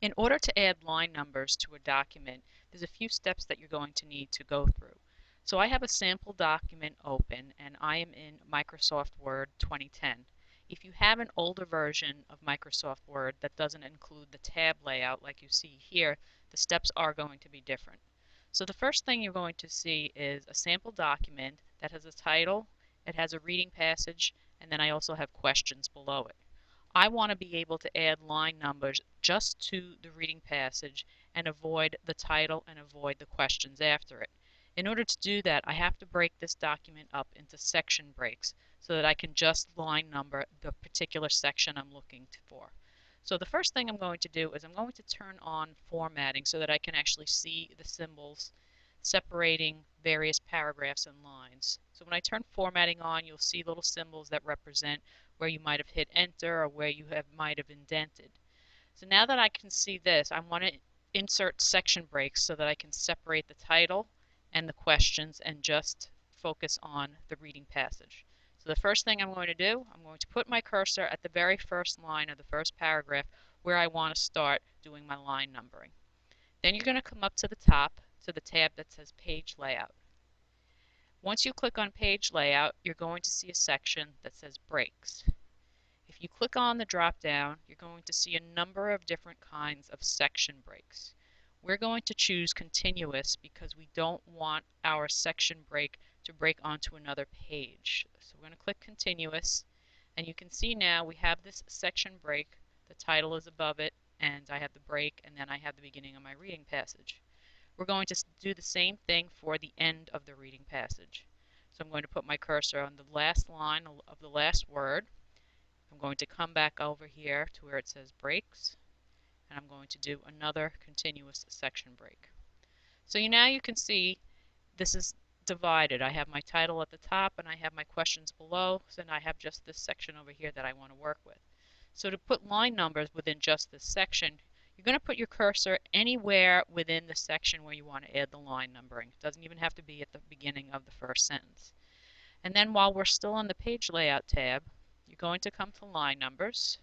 In order to add line numbers to a document, there's a few steps that you're going to need to go through. So I have a sample document open and I am in Microsoft Word 2010. If you have an older version of Microsoft Word that doesn't include the tab layout like you see here, the steps are going to be different. So the first thing you're going to see is a sample document that has a title, it has a reading passage, and then I also have questions below it. I want to be able to add line numbers just to the reading passage and avoid the title and avoid the questions after it. In order to do that, I have to break this document up into section breaks so that I can just line number the particular section I'm looking for. So the first thing I'm going to do is I'm going to turn on formatting so that I can actually see the symbols separating various paragraphs and lines. So when I turn formatting on, you'll see little symbols that represent where you might have hit enter or where you might have indented. So now that I can see this, I want to insert section breaks so that I can separate the title and the questions and just focus on the reading passage. So the first thing I'm going to do, I'm going to put my cursor at the very first line of the first paragraph where I want to start doing my line numbering. Then you're going to come up to the top to the tab that says Page Layout. Once you click on Page Layout, you're going to see a section that says Breaks. If you click on the drop down, you're going to see a number of different kinds of section breaks. We're going to choose continuous because we don't want our section break to break onto another page. So we're going to click continuous, and you can see now we have this section break. The title is above it, and I have the break, and then I have the beginning of my reading passage. We're going to do the same thing for the end of the reading passage. So I'm going to put my cursor on the last line of the last word. I'm going to come back over here to where it says breaks, and I'm going to do another continuous section break. So now you can see this is divided. I have my title at the top and I have my questions below, so then I have just this section over here that I want to work with. So to put line numbers within just this section, you're going to put your cursor anywhere within the section where you want to add the line numbering. It doesn't even have to be at the beginning of the first sentence. And then while we're still on the Page Layout tab, you're going to come to Line Numbers,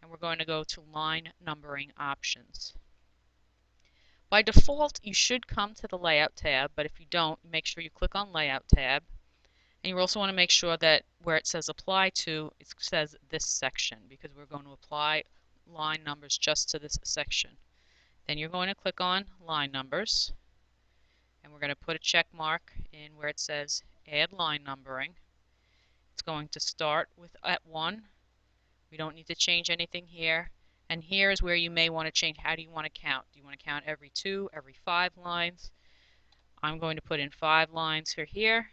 and we're going to go to Line Numbering Options. By default, you should come to the Layout tab, but if you don't, make sure you click on Layout tab. And you also want to make sure that where it says Apply To, it says this section, because we're going to apply line numbers just to this section. Then you're going to click on Line Numbers, and we're going to put a check mark in where it says Add Line Numbering. It's going to start with at 1. We don't need to change anything here. And here is where you may want to change how do you want to count. Do you want to count every 2, every 5 lines? I'm going to put in 5 lines for here.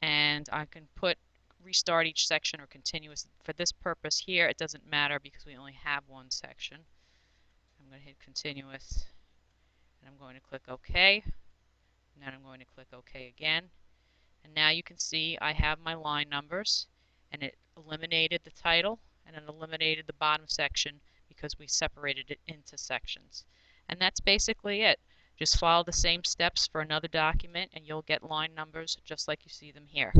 And I can put restart each section or continuous. For this purpose here, it doesn't matter because we only have one section. I'm going to hit continuous. And I'm going to click OK. And then I'm going to click OK again. And now you can see I have my line numbers, and it eliminated the title and it eliminated the bottom section because we separated it into sections. And that's basically it. Just follow the same steps for another document and you'll get line numbers just like you see them here.